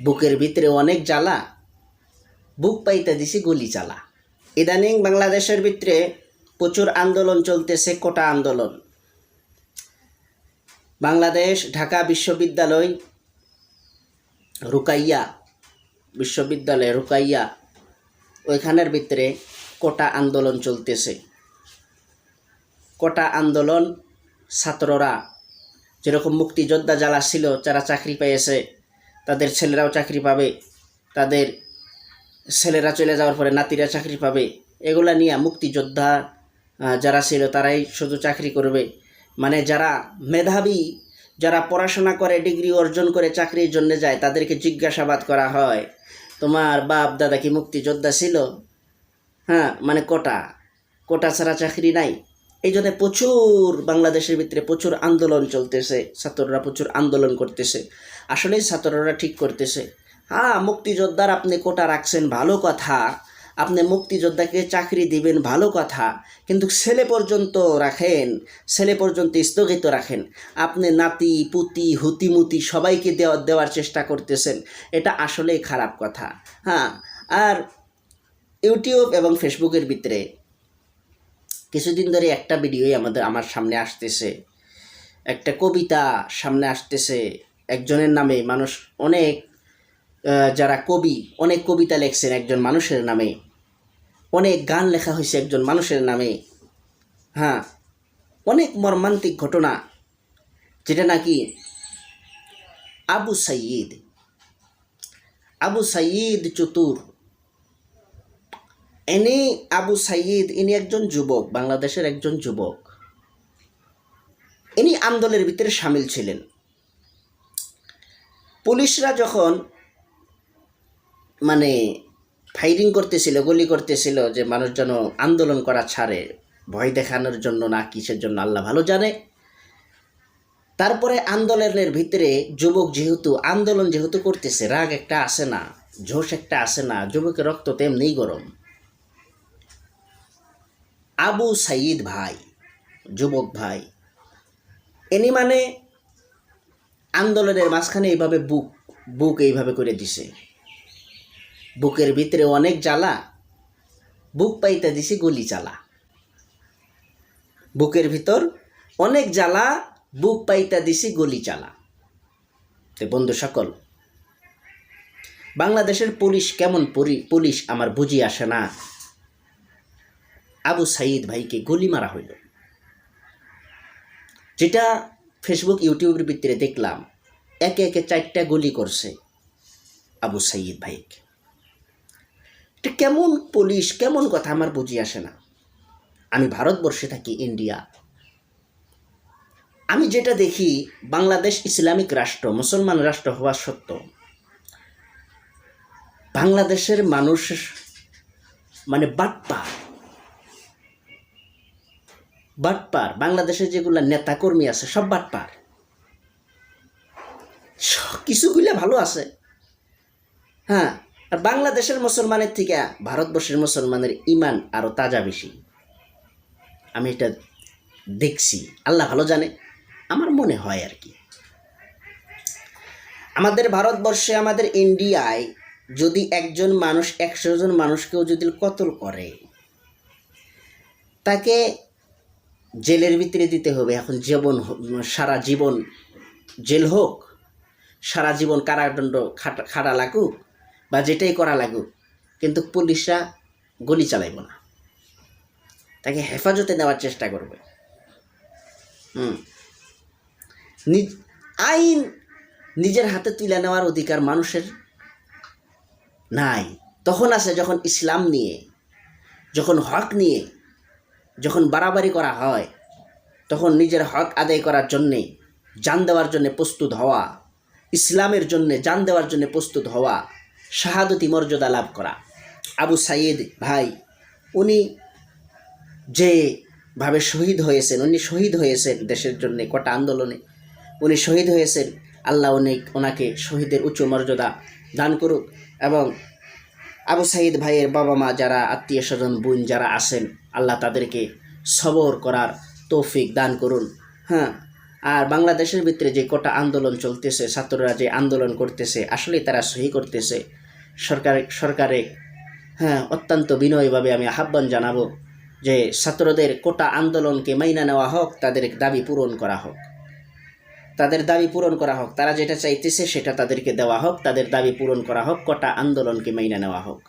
বুকের ভিতরে অনেক জ্বালা, বুক পাইতে দিছি গুলি চালা। ইদানিং বাংলাদেশের ভিতরে প্রচুর আন্দোলন চলতেছে, কোটা আন্দোলন। বাংলাদেশ ঢাকা বিশ্ববিদ্যালয় রুকাইয়া বিশ্ববিদ্যালয় রুকাইয়া ওইখানের ভিতরে কোটা আন্দোলন চলতেছে। কোটা আন্দোলন ছাত্ররা যেরকম মুক্তিযোদ্ধা যারা ছিল, যারা চাকরি পেয়েছে, তাদের ছেলেরাও চাকরি পাবে, তাদের ছেলেরা চলে যাওয়ার পরে নাতিরা চাকরি পাবে, এগুলা নিয়ে মুক্তিযোদ্ধা যারা ছিল তারাই শুধু চাকরি করবে। মানে যারা মেধাবী, যারা পড়াশোনা করে ডিগ্রি অর্জন করে চাকরির জন্য যায়, তাদেরকে জিজ্ঞাসাবাদ করা হয়, তোমার বাপ দাদা কি মুক্তিযোদ্ধা ছিল? হ্যাঁ, মানে কোটা ছাড়া চাকরি নাই। এই জন্য প্রচুর বাংলাদেশের ভিতরে প্রচুর আন্দোলন চলতেছে, ছাত্ররা প্রচুর আন্দোলন করতেছে। আসলেই ছাত্ররা ঠিক করতেছে। হ্যাঁ, মুক্তিযোদ্ধার আপনি কোটা রাখছেন, ভালো কথা, আপনি মুক্তিযোদ্ধাকে চাকরি দিবেন, ভালো কথা, কিন্তু ছেলে পর্যন্ত রাখেন, ছেলে পর্যন্ত স্থগিত রাখেন। আপনি নাতি পুতি হুতিমুতি সবাইকে দেওয়ার চেষ্টা করতেছেন, এটা আসলেই খারাপ কথা। হ্যাঁ, আর ইউটিউব এবং ফেসবুকের ভিতরে কিছুদিন ধরে একটা ভিডিওই আমার সামনে আসতেছে, একটা কবিতা সামনে আসতেছে একজনের নামে। মানুষ অনেক যারা কবি, অনেক কবিতা লেখছেন একজন মানুষের নামে, অনেক গান লেখা হয়েছে একজন মানুষের নামে। হ্যাঁ, অনেক মর্মান্তিক ঘটনা, যেটা নাকি আবু সাইয়িদ চতুর। আবু সাইয়িদ ইনি একজন যুবক, বাংলাদেশের একজন যুবক। ইনি আন্দোলনের ভিতরে সামিল ছিলেন। পুলিশরা যখন মানে ফায়ারিং করতেছিল, গুলি করতেছিল, যে মানুষ যেন আন্দোলন করা ছাড়ে, ভয় দেখানোর জন্য না কিসের জন্য আল্লাহ ভালো জানে। তারপরে আন্দোলনের ভিতরে যুবক আন্দোলন যেহেতু করতেছে, রাগ একটা আসে না, জোশ একটা আসে না, যুবকের রক্ত তেমনিই গরম। আবু সাইয়িদ ভাই, যুবক ভাই, এনি মানে আন্দোলনের মাঝখানে এইভাবে বুক এইভাবে করে দিছে, বুকের ভিতরে অনেক জ্বালা, বুক পাইতে দিছি গুলি চালা। বুকের ভিতর অনেক জ্বালা, বুক পাইতে দিছি গুলি চালা। তো বন্ধু সকল, বাংলাদেশের পুলিশ কেমন পুলিশ আমার বুঝি আসে না। আবু সাইয়িদ ভাইকে গুলি মারা হইল, যেটা ফেসবুক ইউটিউবের ভিতরে দেখলাম, একে একে 4টা গুলি করছে আবু সাইয়িদ ভাইকে। এটা কেমন পুলিশ, কেমন কথা আমার বুঝি আসে না। আমি ভারতবর্ষে থাকি, ইন্ডিয়া। আমি যেটা দেখি, বাংলাদেশ ইসলামিক রাষ্ট্র, মুসলমান রাষ্ট্র হওয়া সত্ত্বেও বাংলাদেশের মানুষ মানে বাটপার। বাংলাদেশের যেগুলো নেতাকর্মী আছে সব বাটপার। কিছুগুলো ভালো আছে, হ্যাঁ। আর বাংলাদেশের মুসলমানের থেকে ভারতবর্ষের মুসলমানের ইমান আরো তাজা বেশি। আমি এটা দেখছি, আল্লাহ ভালো জানে, আমার মনে হয় আর কি। আমাদের ভারতবর্ষে, আমাদের ইন্ডিয়ায় যদি একজন মানুষ 100 জন মানুষকেও যদি কতল করে, তাকে জেলের ভিতরে দিতে হবে। এখন সারা জীবন জেল হোক, সারা জীবন কারাদণ্ড খাটা লাগুক, বা যেটাই করা লাগুক, কিন্তু পুলিশরা গুলি চালাইব না, তাকে হেফাজতে নেওয়ার চেষ্টা করবে। আইন নিজের হাতে তুলে নেওয়ার অধিকার মানুষের নাই। তখন আছে যখন ইসলাম নিয়ে, যখন হক নিয়ে, যখন বাড়াবাড়ি করা হয়, তখন নিজের হক আদায় করার জন্যে জান দেওয়ার জন্য প্রস্তুত হওয়া, ইসলামের জন্য জান দেওয়ার জন্য প্রস্তুত হওয়া, শাহাদতি মর্যাদা লাভ করা। আবু সাইয়িদ ভাই, উনি যেভাবে শহীদ হয়েছেন, উনি শহীদ হয়েছেন দেশের জন্য, কোটা আন্দোলনে উনি শহীদ হয়েছেন। আল্লাহ ওনাকে শহীদের উচ্চ মর্যাদা দান করুক। এবং আবু সাইয়িদ ভাইয়ের বাবা মা যারা, আত্মীয় স্বজন বোন যারা আছেন, আল্লাহ তাদেরকে সবর করার তৌফিক দান করুন। হ্যাঁ, আর বাংলাদেশের ভিতরে যে কোটা আন্দোলন চলতেছে, ছাত্ররা যে আন্দোলন করতেছে, আসলে তারা সহি করতেছে। সরকারে অত্যন্ত বিনয়ীভাবে আমি আহ্বান জানাবো যে ছাত্রদের কোটা আন্দোলনকে মাইনা নেওয়া হোক, তাদের দাবি পূরণ করা হোক, তারা যেটা চাইতেছে সেটা তাদেরকে দেওয়া হোক, তাদের দাবি পূরণ করা হোক, কোটা আন্দোলনকে মাইনা নেওয়া হোক।